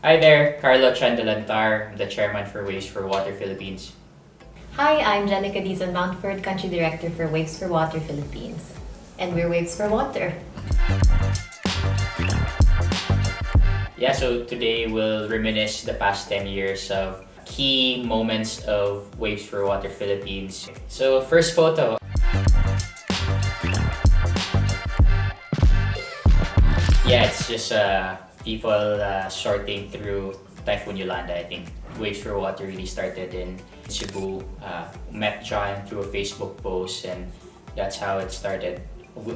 Hi there, Carlo Chandalantar, I'm the chairman for Waves for Water Philippines. Hi, I'm Jenica Dizon Mountford, Country Director for Waves for Water Philippines. And we're Waves for Water. Yeah, so today we'll reminisce the past 10 years of key moments of Waves for Water Philippines. So first photo. Yeah, it's just people sorting through Typhoon Yolanda. I think Waves for Water really started in Cebu. Met John through a Facebook post, and that's how it started.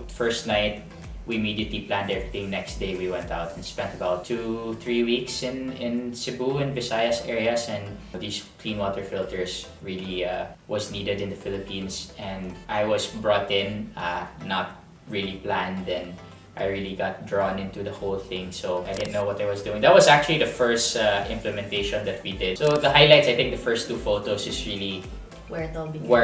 First night, we immediately planned everything. Next day, we went out and spent about 2-3 weeks in Cebu and Visayas areas, and these clean water filters really was needed in the Philippines. And I was brought in, not really planned, and I really got drawn into the whole thing, so I didn't know what I was doing. That was actually the first implementation that we did. So the highlights, I think the first two photos is really where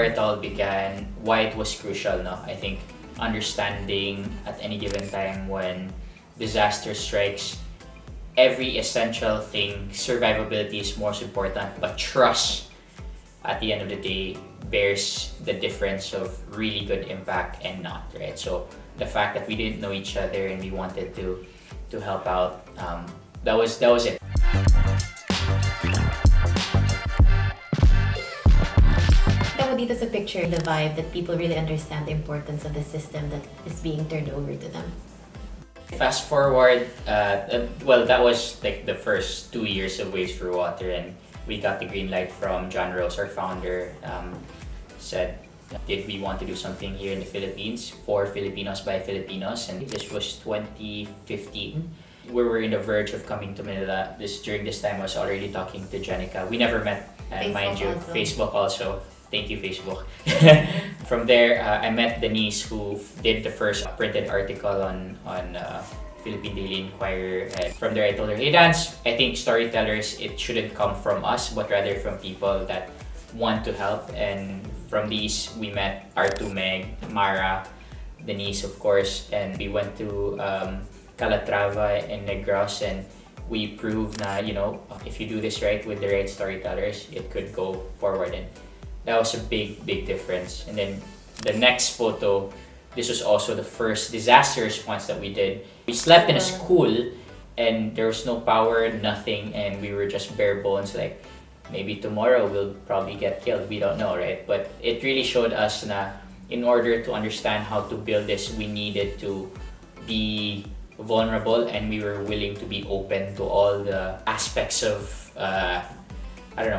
it all began, why it was crucial. No, I think understanding at any given time when disaster strikes, every essential thing, survivability is most important, but trust at the end of the day bears the difference of really good impact and not, right? So the fact that we didn't know each other and we wanted to help out, that was it. Dito sa picture, the vibe that people really understand the importance of the system that is being turned over to them. Fast forward, well, that was like the first 2 years of Waves for Water, and we got the green light from John Rose, our founder. Said, did we want to do something here in the Philippines for Filipinos by Filipinos? And this was 2015. We were in the verge of coming to Manila. During this time, I was already talking to Jenica. We never met, and mind you, also. Facebook also. Thank you, Facebook. From there, I met Denise, who did the first printed article on Philippine Daily Inquirer. And from there, I told her, hey, Dance, I think storytellers, it shouldn't come from us, but rather from people that want to help. And from these, we met R2 Meg, Mara, Denise, of course, and we went to Calatrava and Negros, and we proved na, if you do this right with the right storytellers, it could go forward. And that was a big difference. And then the next photo, this was also the first disaster response that we did. We slept in a school and there was no power, nothing, and we were just bare bones, like maybe tomorrow we'll probably get killed, we don't know, right? But it really showed us na in order to understand how to build this, we needed to be vulnerable, and we were willing to be open to all the aspects of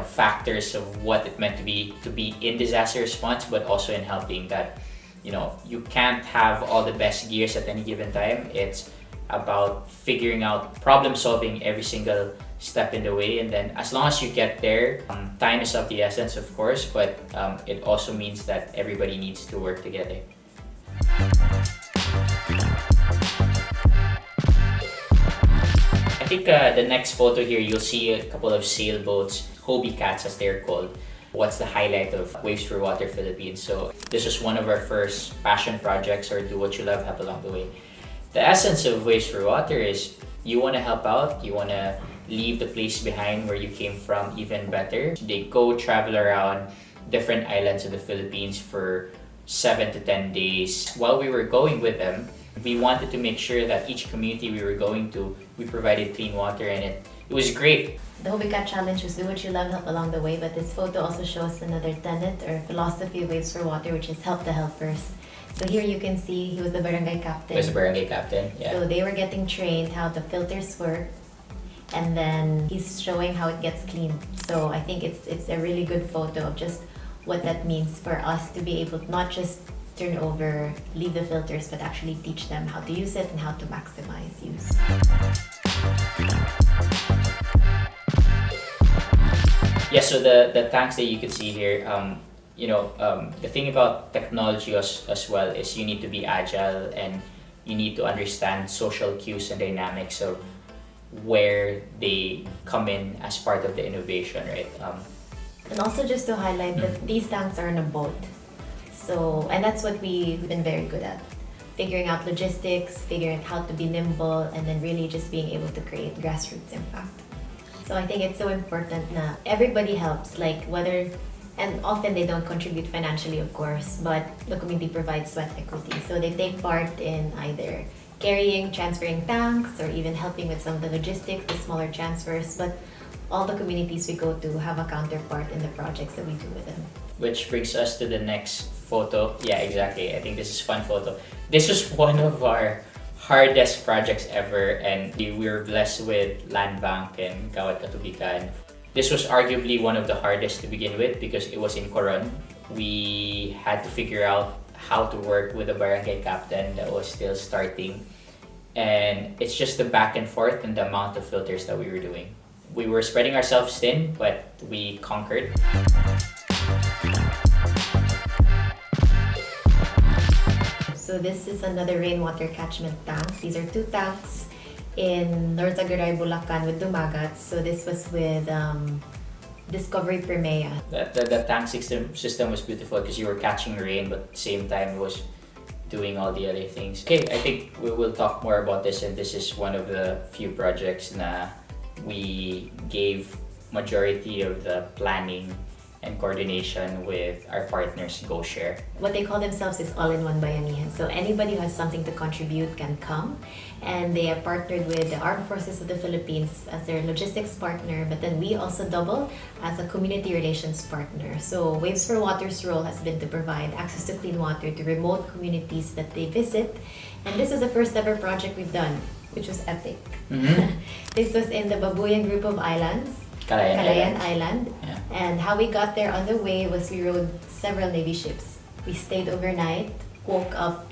factors of what it meant to be in disaster response, but also in helping that, you can't have all the best gears at any given time. It's about figuring out problem solving every single step in the way, and then as long as you get there, time is of the essence, of course, but it also means that everybody needs to work together. I think the next photo here, you'll see a couple of sailboats, Hobie Cats as they're called. What's the highlight of Waves for Water Philippines? So this was one of our first passion projects, or do what you love, help along the way. The essence of Waves for Water is you want to help out, you want to leave the place behind where you came from even better. They go travel around different islands of the Philippines for 7 to 10 days. While we were going with them, we wanted to make sure that each community we were going to, we provided clean water, and it was great. The Hobika Challenge was do what you love, help along the way, but this photo also shows another tenet or philosophy of Waves for Water, which is help the helpers. So here you can see he was the barangay captain. He was the barangay captain, yeah. So they were getting trained how the filters work, and then he's showing how it gets cleaned. So I think it's a really good photo of just what that means for us to be able to not just turn over, leave the filters, but actually teach them how to use it and how to maximize use. Yeah, so the tanks that you can see here, the thing about technology as well is you need to be agile, and you need to understand social cues and dynamics of where they come in as part of the innovation, right? And also just to highlight that these tanks are on a boat. So, and that's what we've been very good at. Figuring out logistics, figuring out how to be nimble, and then really just being able to create grassroots impact. So I think it's so important na everybody helps, like whether, and often they don't contribute financially, of course, but the community provides sweat equity. So they take part in either carrying, transferring tanks, or even helping with some of the logistics, the smaller transfers. But all the communities we go to have a counterpart in the projects that we do with them. Which brings us to the next photo. Yeah, exactly. I think this is a fun photo. This was one of our hardest projects ever, and we were blessed with land bank and Kawat Katubikan. This was arguably one of the hardest to begin with because it was in Coron. We had to figure out how to work with a barangay captain that was still starting, and it's just the back and forth and the amount of filters that we were doing. We were spreading ourselves thin, but we conquered. So this is another rainwater catchment tank. These are 2 tanks in North Agaray, Bulacan with Dumagat. So this was with Discovery Primea. The tank system was beautiful because you were catching rain, but at the same time it was doing all the other things. Okay, I think we will talk more about this, and this is one of the few projects na we gave majority of the planning and coordination with our partners GoShare. What they call themselves is all-in-one bayanihan. So anybody who has something to contribute can come, and they have partnered with the Armed Forces of the Philippines as their logistics partner, but then we also double as a community relations partner. So Waves for Water's role has been to provide access to clean water to remote communities that they visit, and this is the first ever project we've done, which was epic. Mm-hmm. This was in the Babuyan group of islands, Calayan Island. Yeah. And how we got there on the way was we rode several Navy ships. We stayed overnight, woke up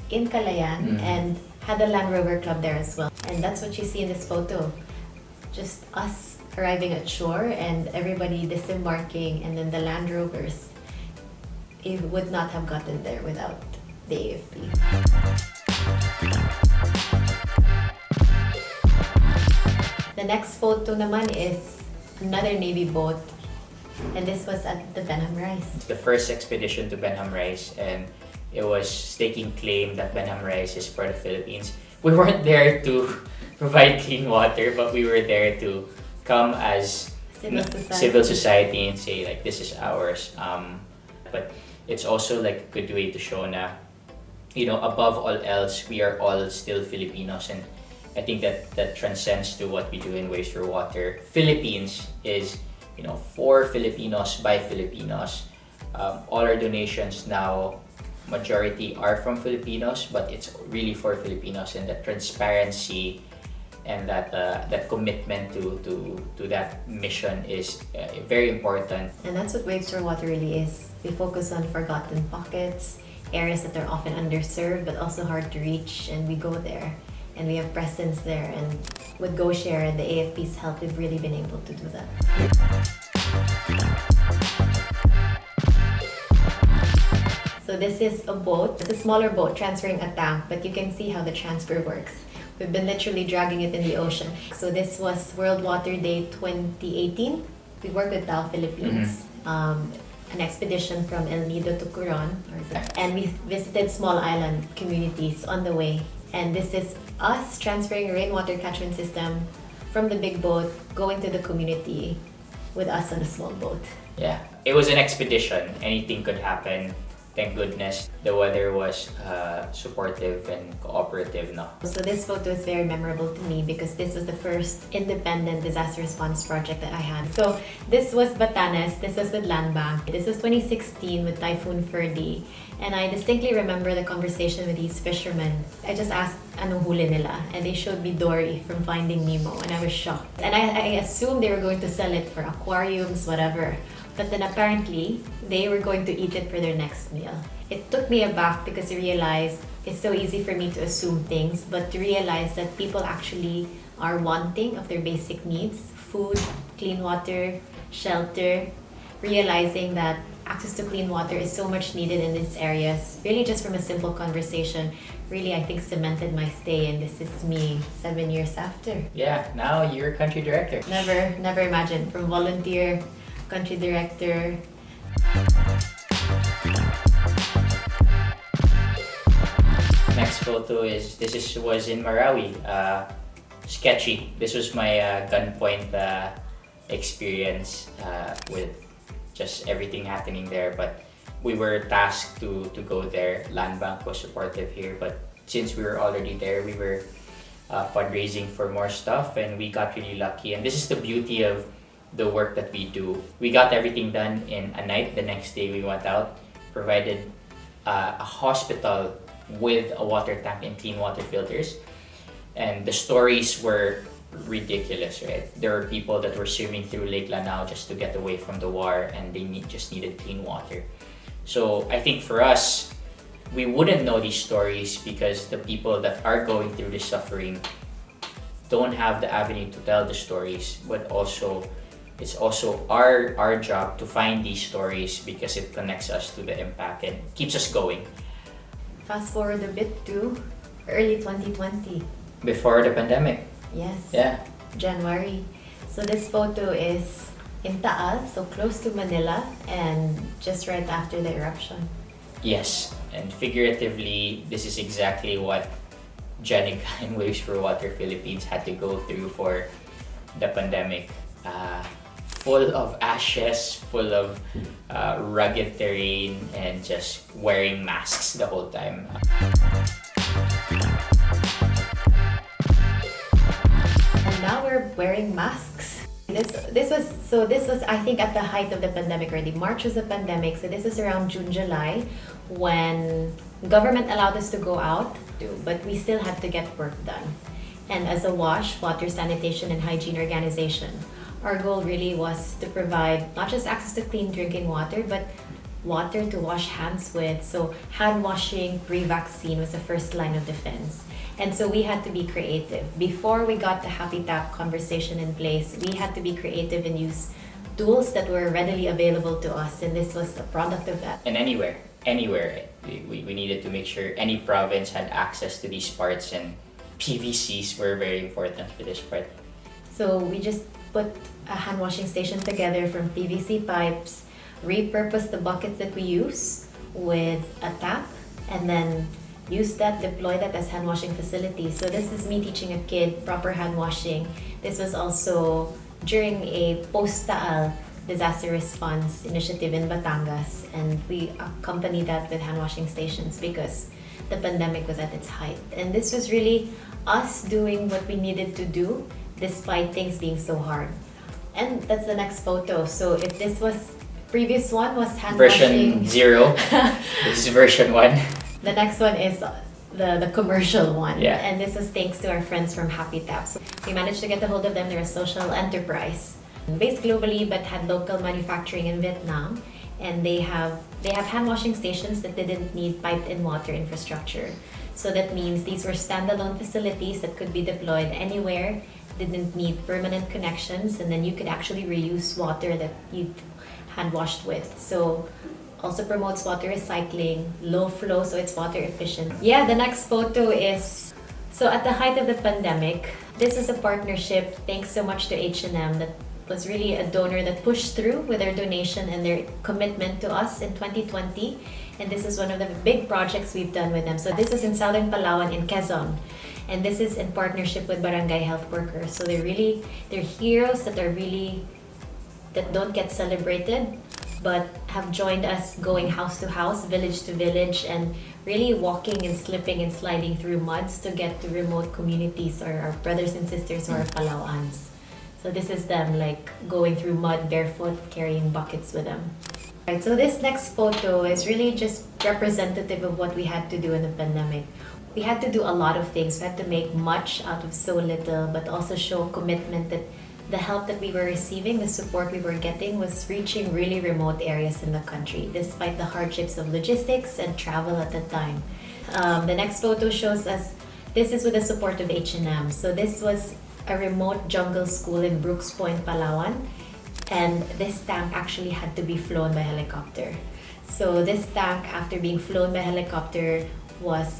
in Calayan, and had the Land Rover Club there as well. And that's what you see in this photo. Just us arriving at shore and everybody disembarking, and then the Land Rovers. It would not have gotten there without the AFP. The next photo naman is another Navy boat, and this was at the Benham Rise. The first expedition to Benham Rise, and it was staking claim that Benham Rise is for the Philippines. We weren't there to provide clean water, but we were there to come as civil society and say like this is ours. But it's also like a good way to show na, you know, above all else, we are all still Filipinos, and I think that transcends to what we do in Waves for Water. Philippines is, you know, for Filipinos by Filipinos. All our donations now, majority are from Filipinos, but it's really for Filipinos, and that transparency and that commitment to that mission is very important. And that's what Waves for Water really is. We focus on forgotten pockets, areas that are often underserved but also hard to reach, and we go there. And we have presence there, and with GoShare and the AFP's help, we've really been able to do that. So this is a boat. It's a smaller boat transferring a tank, but you can see how the transfer works. We've been literally dragging it in the ocean. So this was World Water Day 2018. We worked with TAO Philippines. An expedition from El Nido to Coron, and we visited small island communities on the way. And this is us transferring a rainwater catchment system from the big boat going to the community with us on a small boat. Yeah, it was an expedition. Anything could happen. Thank goodness the weather was supportive and cooperative. No? So this photo is very memorable to me because this was the first independent disaster response project that I had. So this was Batanes, this was with Land Bank. This was 2016 with Typhoon Ferdy. And I distinctly remember the conversation with these fishermen. I just asked anong huli nila, and they showed me Dory from Finding Nemo, and I was shocked. And I assumed they were going to sell it for aquariums, whatever. But then apparently, they were going to eat it for their next meal. It took me aback because I realized it's so easy for me to assume things, but to realize that people actually are wanting of their basic needs, food, clean water, shelter, realizing that access to clean water is so much needed in these areas. Really just from a simple conversation, really I think cemented my stay, and this is me 7 years after. Yeah, now you're country director. Never imagined. From volunteer, country director. Next photo was in Marawi. sketchy. This was my gunpoint experience with just everything happening there. But we were tasked to go there. Land Bank was supportive here, but since we were already there, we were fundraising for more stuff, and we got really lucky. And this is the beauty of the work that we do. We got everything done in a night. The next day we went out, provided a hospital with a water tank and clean water filters. And the stories were ridiculous, right? There were people that were swimming through Lake Lanao just to get away from the war, and they just needed clean water. So I think for us, we wouldn't know these stories because the people that are going through this suffering don't have the avenue to tell the stories, but also it's also our job to find these stories because it connects us to the impact and keeps us going. Fast forward a bit to early 2020. Before the pandemic. Yes. Yeah. January. So this photo is in Taal, so close to Manila, and just right after the eruption. Yes, and figuratively, this is exactly what Jenica and Waves for Water Philippines had to go through for the pandemic. Full of ashes, full of rugged terrain, and just wearing masks the whole time. And now we're wearing masks. This was I think at the height of the pandemic already. March was the pandemic, so this was around June, July, when government allowed us to go out, but we still had to get work done. And as a WASH, Water, Sanitation and Hygiene organization, our goal really was to provide not just access to clean drinking water, but water to wash hands with. So hand washing pre-vaccine was the first line of defense. And so we had to be creative. Before we got the Happy Tap conversation in place, we had to be creative and use tools that were readily available to us. And this was a product of that. And anywhere, we needed to make sure any province had access to these parts, and PVCs were very important for this part. So we just put a hand washing station together from PVC pipes, repurpose the buckets that we use with a tap, and then use that, deploy that as hand washing facilities. So this is me teaching a kid proper hand washing. This was also during a post-Taal disaster response initiative in Batangas, and we accompanied that with hand washing stations because the pandemic was at its height. And this was really us doing what we needed to do despite things being so hard. And that's the next photo. So if this was, previous one was hand version washing. 0. This is version 1. The next one is the commercial one. Yeah. And this was thanks to our friends from Happy Tap. So we managed to get a hold of them. They're a social enterprise based globally but had local manufacturing in Vietnam. And they have hand washing stations that didn't need piped-in water infrastructure. So that means these were standalone facilities that could be deployed anywhere, didn't need permanent connections, and then you could actually reuse water that you hand washed with. So also promotes water recycling, low flow, so it's water efficient. Yeah, the next photo is, so at the height of the pandemic, this is a partnership, thanks so much to H&M, that was really a donor that pushed through with their donation and their commitment to us in 2020. And this is one of the big projects we've done with them. So this is in Southern Palawan in Quezon. And this is in partnership with barangay health workers. So they're heroes that don't get celebrated, but have joined us going house to house, village to village, and really walking and slipping and sliding through muds to get to remote communities or our brothers and sisters who are Palawans. So this is them like going through mud barefoot, carrying buckets with them. Right, so this next photo is really just representative of what we had to do in the pandemic. We had to do a lot of things. We had to make much out of so little, but also show commitment that the help that we were receiving, the support we were getting, was reaching really remote areas in the country, despite the hardships of logistics and travel at the time. The next photo shows us, this is with the support of H&M. So this was a remote jungle school in Brooks Point, Palawan, and this tank actually had to be flown by helicopter. So this tank, after being flown by helicopter,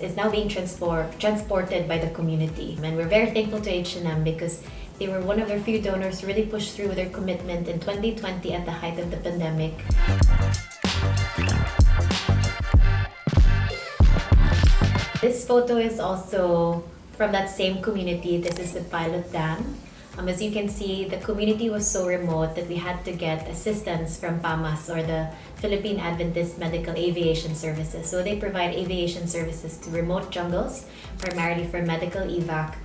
is now being transported by the community. And we're very thankful to H&M because they were one of their few donors to really push through their commitment in 2020 at the height of the pandemic. This photo is also from that same community. This is the pilot dam. As you can see, the community was so remote that we had to get assistance from PAMAS, or the Philippine Adventist Medical Aviation Services. So they provide aviation services to remote jungles, primarily for medical evac,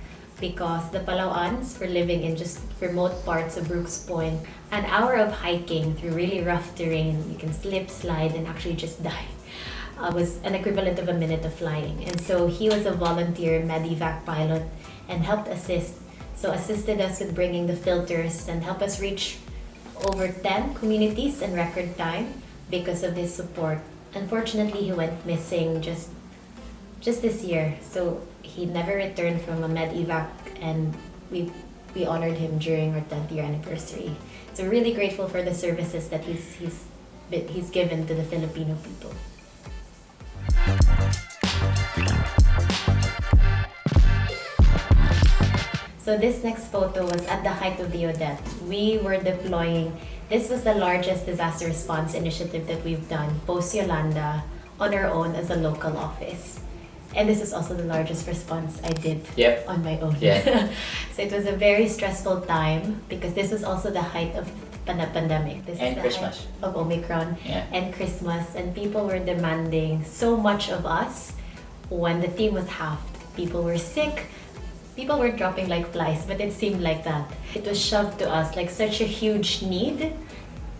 because the Palauans were living in just remote parts of Brooks Point. An hour of hiking through really rough terrain, you can slip, slide, and actually just die, was an equivalent of a minute of flying. And so he was a volunteer medevac pilot and helped assist. So assisted us with bringing the filters and helped us reach over 10 communities in record time because of his support. Unfortunately, he went missing just this year. So he never returned from a medevac, and we honored him during our 10th year anniversary. So really grateful for the services that he's given to the Filipino people. So this next photo was at the height of the Odette. We were deploying, this was the largest disaster response initiative that we've done post-Yolanda on our own as a local office. And this is also the largest response I did on my own. Yeah. So it was a very stressful time because this was also the height of pandemic. This and is the Christmas. height of Omicron and Christmas, and people were demanding so much of us when the team was halved. People were sick. People were dropping like flies, but it seemed like that. It was shoved to us like such a huge need.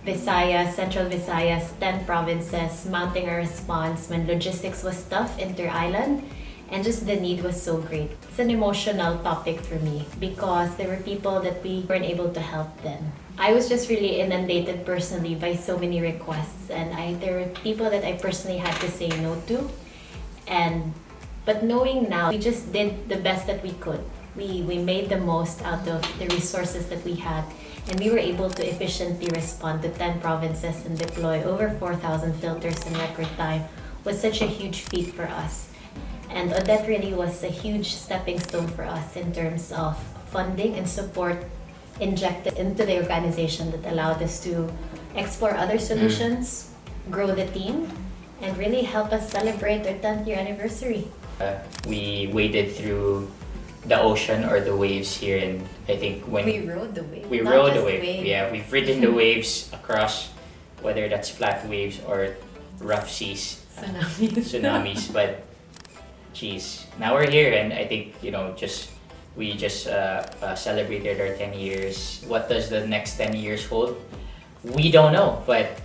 Visayas, Central Visayas, 10 provinces mounting a response when logistics was tough inter-island, and just the need was so great. It's an emotional topic for me because there were people that we weren't able to help then. I was just really inundated personally by so many requests, and there were people that I personally had to say no to. But knowing now, we just did the best that we could. We made the most out of the resources that we had, and we were able to efficiently respond to 10 provinces and deploy over 4,000 filters in record time. Was such a huge feat for us. And Odette really was a huge stepping stone for us in terms of funding and support injected into the organization that allowed us to explore other solutions, grow the team, and really help us celebrate our 10th year anniversary. We waded through the ocean or the waves here, and I think when we rode the wave. We rode the wave. Yeah, we've ridden the waves across, whether that's flat waves or rough seas, tsunamis. But geez, now we're here, and I think we just celebrated our 10 years. What does the next 10 years hold? We don't know, but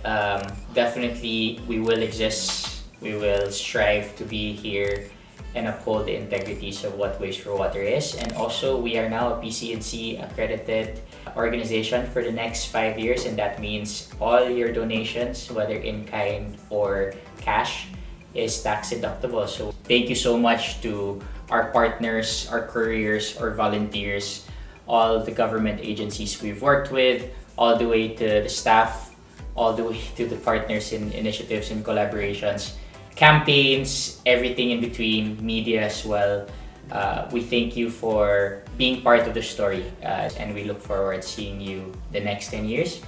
definitely we will exist. We will strive to be here and uphold the integrities of what Waves for Water is. And also, we are now a PCNC accredited organization for the next 5 years, and that means all your donations, whether in kind or cash, is tax deductible. So thank you so much to our partners, our couriers, our volunteers, all the government agencies we've worked with, all the way to the staff, all the way to the partners in initiatives and collaborations, campaigns, everything in between, media as well. We thank you for being part of the story, and we look forward to seeing you the next 10 years.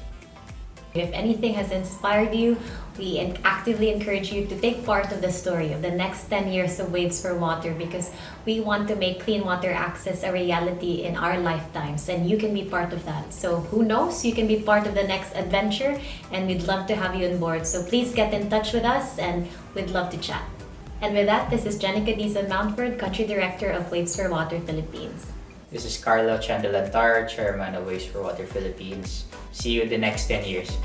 If anything has inspired you, we actively encourage you to take part of the story of the next 10 years of Waves for Water, because we want to make clean water access a reality in our lifetimes, and you can be part of that. So who knows, you can be part of the next adventure, and we'd love to have you on board. So please get in touch with us, and we'd love to chat. And with that, this is Jenica Dizon Mountford, Country Director of Waves for Water Philippines. This is Carlo Chandalantar, Chairman of Waves for Water Philippines. See you in the next 10 years.